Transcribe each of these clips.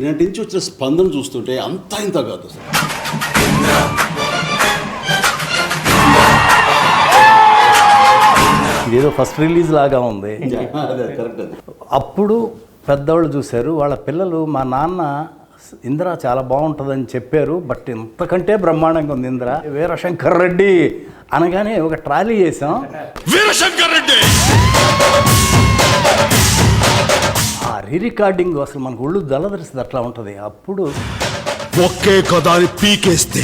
నటించి వచ్చిన స్పందన చూస్తుంటే అంతా ఇంత కాదు సార్. ఇదేదో ఫస్ట్ రిలీజ్ లాగా ఉంది. అదే కరెక్ట్. అది అప్పుడు పెద్దవాళ్ళు చూశారు, వాళ్ళ పిల్లలు మా నాన్న ఇందిర చాలా బాగుంటుందని చెప్పారు, బట్ ఇంతకంటే బ్రహ్మాండంగా ఉంది ఇందిర. వీరశంకర్ రెడ్డి అనగానే ఒక ట్రాలీ చేసాం. వీరశంకర్ రెడ్డి ఆ రికార్డింగ్ అసలు మనకు ఒళ్ళు దళదరిస్తుంది, అట్లా ఉంటుంది. అప్పుడు ఒకే కదాని పీకేస్తే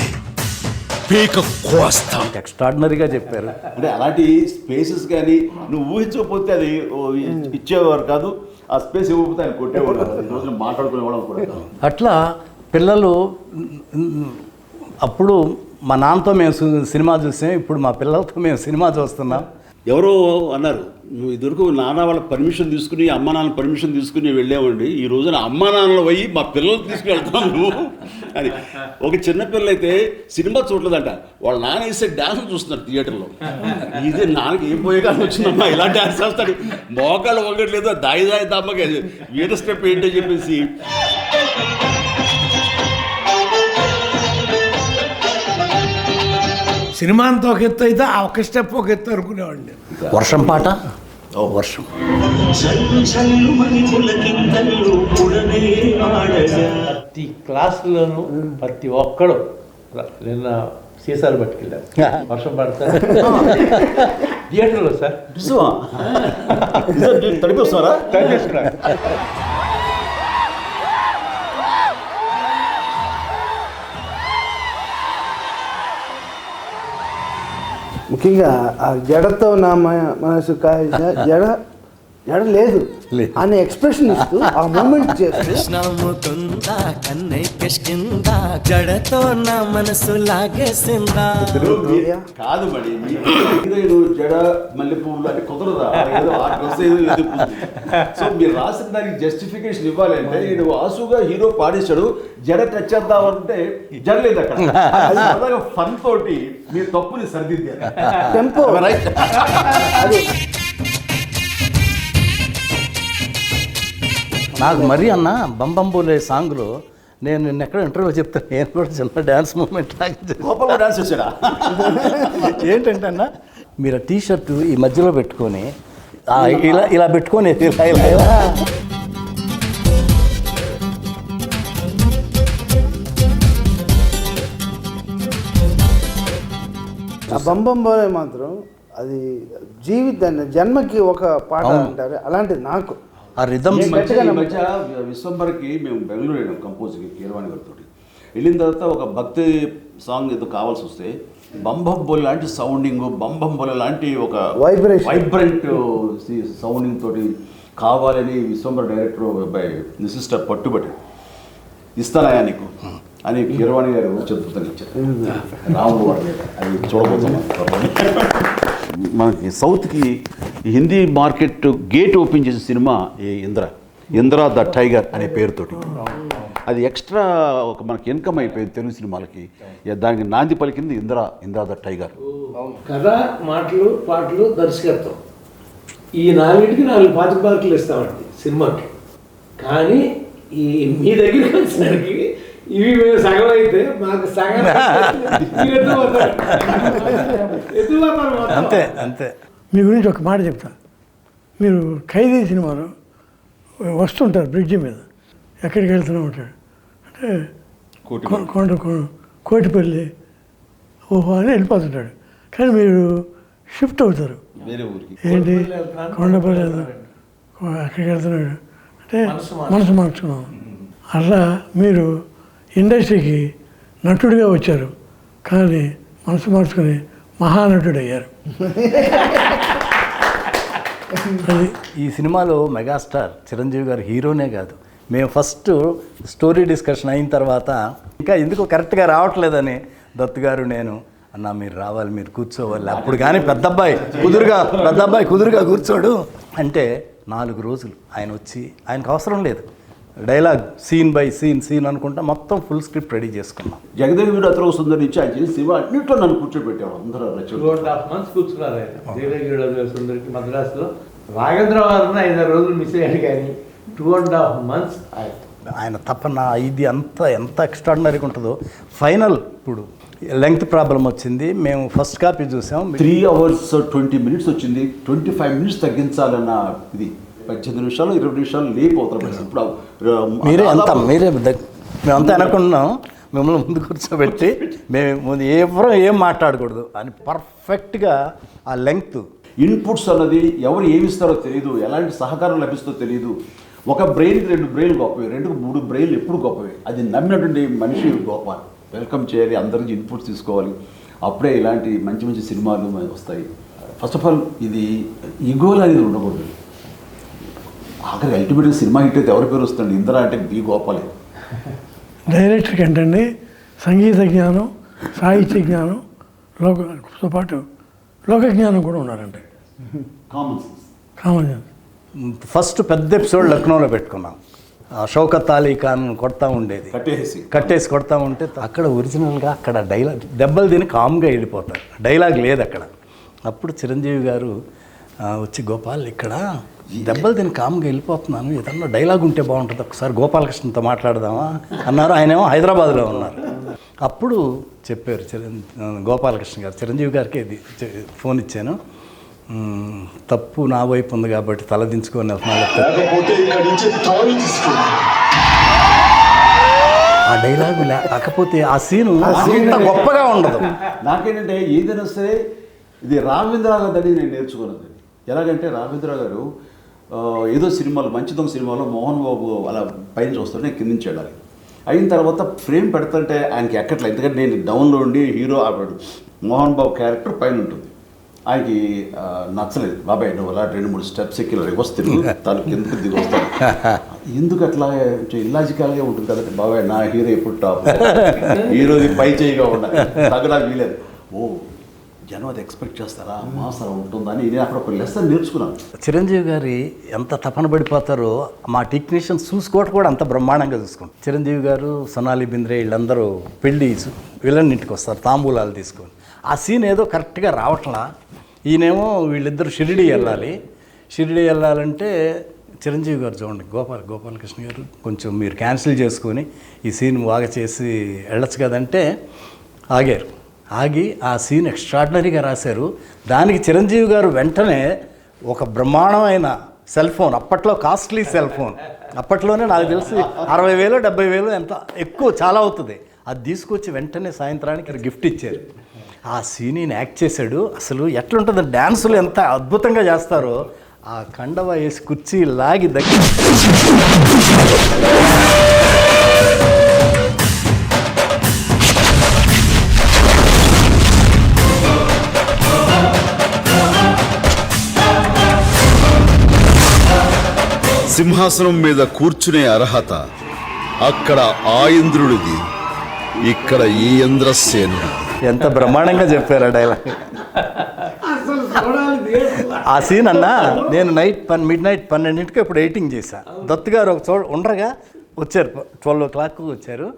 పీక కోస్తాం. ఎక్స్ట్రాడినరీగా చెప్పారు. అంటే అలాంటి స్పేసెస్ కానీ నువ్వు ఊహించకపోతే అది ఇచ్చేవారు కాదు, ఆ స్పేస్ ఇవ్వకపోతే ఆయన కొట్టేవాడు కాదు. ఈ రోజున మాట్లాడుకునేవాళ్ళం కూడా. అట్లా పిల్లలు అప్పుడు మా నాన్నతో మేము సినిమా చూసాం, ఇప్పుడు మా పిల్లలతో మేము సినిమా చూస్తున్నాం. ఎవరో అన్నారు, నువ్వు ఇదివరకు నాన్న వాళ్ళ పర్మిషన్ తీసుకుని అమ్మ నాన్న పర్మిషన్ తీసుకుని వెళ్ళామండి, ఈ రోజున అమ్మ నాన్నలు పోయి మా పిల్లలు తీసుకుని వెళ్తాం నువ్వు అని. ఒక చిన్నపిల్ల అయితే సినిమా చూడలేదంట, వాళ్ళ నాన్న వేసే డ్యాన్స్ చూస్తున్నారు థియేటర్లో. ఇదే నాన్నకి ఏం పోయే కానీ వచ్చిందమ్మా ఇలా డ్యాన్స్ చేస్తాడు, మోకాళ్ళు ఒకట్లేదు, దాయి దాయి దమ్మకి వీర స్టెప్ ఏంటో చెప్పేసి. సినిమా అంతా ఒక ఎత్తు అయితే ఆ ఒక స్టెప్ ఒక ఎత్తు అనుకునేవాడిని. వర్షం పాట, వర్షం ప్రతి క్లాసులోనూ ప్రతి ఒక్కడు నిన్న సీసాలు పట్టుకెళ్ళారు, వర్షం పడతా థియేటర్లో సార్ తడిపిస్తున్నారా? ముఖ్యంగా ఆ జడతో నా మనసు కాయ జడ లేదు అనే ఎక్స్ప్రెషన్ ఇస్తూ ఆ మూమెంట్ చేస్తూ జడతో నా మనసు లాగేసిందా. కాదు మరి జడ మల్లెపూలు అంటే కుదరదా, ఏదో ఆ డ్రెస్ ఏదో. సో మీరు రాసిన దానికి జస్టిఫికేషన్ ఇవ్వాలి అంటే ఈడు ఆసుగా హీరో పాడేశాడు, జడ టచ్ చేద్దామంటే జడ లేదు అక్కడ. ఫన్ తోటి మీరు తప్పుని సరిదిద్దారు. టెంపో అది నాకు మరీ అన్న బంబంబోలే సాంగ్లో నేను నిన్న ఎక్కడ ఇంటర్వ్యూ చెప్తాను, నేను కూడా చిన్న డ్యాన్స్ మూమెంట్ కోపంలో డాన్స్ చేశాడా? ఏంటంటే అన్న మీరు టీ షర్ట్ ఈ మధ్యలో పెట్టుకొని ఇలా ఇలా పెట్టుకొని ఇలా ఇలా ఇలా ఆ బంబంబోలే మాత్రం అది జీవితాన్ని జన్మకి ఒక పాట అంటారు, అలాంటిది నాకు ఆ రిథమ్. ఈ మధ్య విశ్వంబర్కి మేము బెంగళూరు వెళ్ళాం కంపోజ్కి కీరవాణి గారితో. వెళ్ళిన తర్వాత ఒక భక్తి సాంగ్ ఏదో కావాల్సి వస్తే బంబంబోలే లాంటి సౌండింగ్, బంబంబోలే లాంటి ఒక వైబ్రెంట్ సౌండింగ్ తోటి కావాలని విశ్వంబర్ డైరెక్టర్ బై సిస్టర్ పట్టుబట్టి ఇస్తానయా నీకు అని కీరవాణి గారు అద్భుతంగా ఇచ్చారు. రాము అది చూడబోతున్నాం. మనకి సౌత్కి హిందీ మార్కెట్ గేట్ ఓపెన్ చేసిన సినిమా ఈ ఇంద్ర ద టైగర్ అనే పేరుతోటి. అది ఎక్స్ట్రా ఒక మనకి ఇన్కమ్ అయిపోయింది తెలుగు సినిమాలకి. దానికి నాంది పలికింది ఇంద్ర ద టైగర్. కథ, మాటలు, పాటలు, దర్శకత్వం ఈ నాలుగింటికి 4 మార్కులు ఇస్తామండి సినిమాకి. కానీ ఈ మీ దగ్గరికి వచ్చేసరికి ఇవి మేము సగం అయితే మాకు సగం అంతే అంతే. మీ గురించి ఒక మాట చెప్తా. మీరు ఖైదీ సినిమాలో వస్తుంటారు బ్రిడ్జి మీద, ఎక్కడికి వెళ్తూనే ఉంటాడు అంటే కోటిపల్లి ఓహో అని వెళ్ళిపోతుంటాడు. కానీ మీరు షిఫ్ట్ అవుతారు, ఏంటి కొండపల్లి ఎక్కడికి వెళ్తున్నాడు అంటే మనసు మార్చుకున్నాం. అలా మీరు ఇండస్ట్రీకి నటుడిగా వచ్చారు, కానీ మనసు మార్చుకుని మహానటుడు అయ్యారు. ఈ సినిమాలో మెగాస్టార్ చిరంజీవి గారు హీరోనే కాదు, మేము ఫస్ట్ స్టోరీ డిస్కషన్ అయిన తర్వాత ఇంకా ఎందుకు కరెక్ట్గా రావట్లేదని దత్తు గారు నేను అన్న మీరు రావాలి, మీరు కూర్చోవాలి. అప్పుడు కానీ పెద్ద అబ్బాయి కుదురుగా కూర్చోడు అంటే 4 రోజులు ఆయన వచ్చి, ఆయనకు అవసరం లేదు డైలాగ్, సీన్ బై సీన్ అనుకుంటా మొత్తం ఫుల్ స్క్రిప్ట్ రెడీ చేసుకున్నాం. జగదేవి వీరు అతను సుందరి నుంచి ఆయన చేసి సినిమా అన్నింటిలో నన్ను కూర్చోబెట్టాడు. అందరూ 2.5 months కూర్చున్నారు ఆయన జగదేవి సుందరికి మద్రాసులో. రాఘేంద్ర వారిని 5 రోజులు మిస్ అయ్యాడు, కానీ 2.5 months ఆయన తపన ఇది ఎంత ఎక్స్ట్రాడినరీగా ఉంటుందో. ఫైనల్ ఇప్పుడు లెంగ్త్ ప్రాబ్లం వచ్చింది, మేము ఫస్ట్ కాపీ చూసాం. 3 hours 20 minutes వచ్చింది, 25 minutes తగ్గించాలన్న ఇది 18 నిమిషాలు 20 నిమిషాలు లేపు అవుతారు. ఇప్పుడు మేమంతా అనుకున్నాం మిమ్మల్ని ముందు కూర్చోబెట్టి మేము ఎవరో ఏం మాట్లాడకూడదు అని పర్ఫెక్ట్గా ఆ లెంగ్త్ ఇన్పుట్స్ అన్నది ఎవరు ఏమి ఇస్తారో తెలియదు, ఎలాంటి సహకారం లభిస్తుందో తెలియదు. ఒక బ్రెయిన్కి 2 బ్రెయిన్లు గొప్పవి, 2కు 3 బ్రెయిన్లు ఎప్పుడు గొప్పవి. అది నమ్మినటువంటి మనిషి గొప్ప. వెల్కమ్ చేయాలి, అందరికి ఇన్పుట్స్ తీసుకోవాలి, అప్పుడే ఇలాంటి మంచి మంచి సినిమాలు వస్తాయి. ఫస్ట్ ఆఫ్ ఆల్ ఇది ఈగోలు అనేది ఉండకూడదు. ఆఖరికి అల్టిమేట్గా సినిమా హిట్ అయితే ఎవరి పేరు వస్తుంది? ఇందిరా అంటే బి గోపాలే. డైరెక్టర్కి ఏంటండి సంగీత జ్ఞానం, సాహిత్య జ్ఞానం, లోకతో పాటు లోక జ్ఞానం కూడా ఉన్నారండి. Common sense. Common sense. First పెద్ద ఎపిసోడ్ లక్నోలో పెట్టుకున్నాం. షౌకత్ అలీ ఖాన్ కొడతా ఉండేది, కట్టేసి కొడతా ఉంటే అక్కడ ఒరిజినల్గా అక్కడ డైలాగ్ దెబ్బలు తిని కామ్గా వెళ్ళిపోతారు, డైలాగ్ లేదు అక్కడ. అప్పుడు చిరంజీవి గారు వచ్చి గోపాల్ ఇక్కడ దెబ్బలు తిని కామ్గా వెళ్ళిపోతున్నాను, ఏదన్నా డైలాగ్ ఉంటే బాగుంటుంది, ఒకసారి గోపాలకృష్ణతో మాట్లాడదామా అన్నారు. ఆయనేమో హైదరాబాద్లో ఉన్నారు. అప్పుడు చెప్పారు గోపాలకృష్ణ గారు, చిరంజీవి గారికి ఇది ఫోన్ ఇచ్చాను, తప్పు నా వైపు ఉంది కాబట్టి తలదించుకొని ఆ డైలాగు లేకపోతే ఆ సీను అంత గొప్పగా ఉండదు. నాకేంటంటే ఏదైనా సరే ఇది రాఘవేంద్ర గారి నేను నేర్చుకున్నది. ఎలాగంటే రాఘవేంద్ర గారు ఏదో సినిమాలో మంచి దొంగ సినిమాలో మోహన్ బాబు అలా పైన చూస్తుంటే నేను కింద నుంచి వెళ్ళాలి. అయిన తర్వాత ఫ్రేమ్ పెడుతుంటే ఆయనకి ఎక్కట్లేదు, ఎందుకంటే నేను డౌన్లో ఉండి హీరో ఆడాడు, మోహన్ బాబు క్యారెక్టర్ పైన ఉంటుంది. ఆయనకి నచ్చలేదు, బాబాయ్ నువ్వు అలా 2-3 స్టెప్స్ ఎక్కి రివర్స్ తిరుగు, తను కిందకి దిగి వస్తాను. ఎందుకు అట్లా ఇల్లాజికల్గా ఉంటుంది కదంటే, బాబాయ్ నా హీరో ఎప్పుడు టాప్, హీరోది పై చేయిగా ఉండాలి, తగ్గడానికి వీలేదు. ఓ జనం అది ఎక్స్పెక్ట్ చేస్తారా, మాస్ అలా ఉంటుందని నేను అక్కడ ఒక లెసన్ నేర్చుకున్నాను. చిరంజీవి గారి ఎంత తపన పడిపోతారో మా టెక్నీషియన్స్ చూసుకోవటం కూడా అంత బ్రహ్మాండంగా చూసుకుంటాం. చిరంజీవి గారు, సొనాలి బింద్రే వీళ్ళందరూ పెళ్ళి విలన్ ఇంటికి వస్తారు తాంబూలాలు తీసుకొని. ఆ సీన్ ఏదో కరెక్ట్గా రావట్లా. ఈయనేమో వీళ్ళిద్దరు షిరిడి వెళ్ళాలంటే చిరంజీవి గారు చూడండి, గోపాలకృష్ణ గారు కొంచెం మీరు క్యాన్సిల్ చేసుకొని ఈ సీన్ బాగా చేసి వెళ్ళచ్చు కదంటే ఆగి ఆ సీన్ ఎక్స్ట్రాడినరీగా రాశారు. దానికి చిరంజీవి గారు వెంటనే ఒక బ్రహ్మాండమైన సెల్ ఫోన్, అప్పట్లో కాస్ట్లీ సెల్ ఫోన్, అప్పట్లోనే నాకు తెలిసి 60,000 70,000 ఎంత ఎక్కువ చాలా అవుతుంది, అది తీసుకొచ్చి వెంటనే సాయంత్రానికి గిఫ్ట్ ఇచ్చారు. ఆ సీన్ యాక్ట్ చేశాడు. అసలు ఎట్లుంటుంది, డ్యాన్సులు ఎంత అద్భుతంగా చేస్తారో. ఆ కండవ వేసి కుర్చీ లాగి దగ్గర సింహాసనం మీద కూర్చునే అర్హత అక్కడ ఆ ఇంద్రుడిది, ఇక్కడ ఈ ఇంద్రసేనుడు. ఎంత బ్రహ్మాండంగా చెప్పారు ఆ డైలాగ్. ఆ సీన్ అన్నా నేను మిడ్ నైట్ 12ంటికి ఇప్పుడు ఎడిటింగ్ చేశాను. దత్తు గారు ఒక ఉండగా వచ్చారు, 12 o'clock వచ్చారు.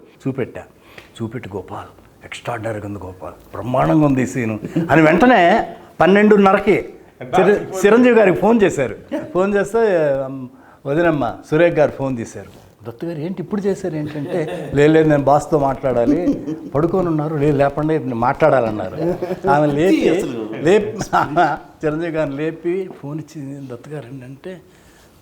చూపెట్టి గోపాల్ ఎక్స్ట్రాడినరీగా ఉంది, గోపాల్ బ్రహ్మాండంగా ఉంది ఈ సీను అని వెంటనే 12:30కి చిరంజీవి గారికి ఫోన్ చేశారు. ఫోన్ చేస్తే వదినమ్మ సురేఖ్ గారు ఫోన్ తీశారు. దత్తు గారు ఏంటి ఇప్పుడు చేశారు ఏంటంటే, లేదు నేను బాస్తో మాట్లాడాలి, పడుకొని ఉన్నారు, లేదు లేపండి మాట్లాడాలన్నారు. ఆమె లేపి చిరంజీవి గారిని లేపి ఫోన్ ఇచ్చింది. దత్తు గారు ఏంటంటే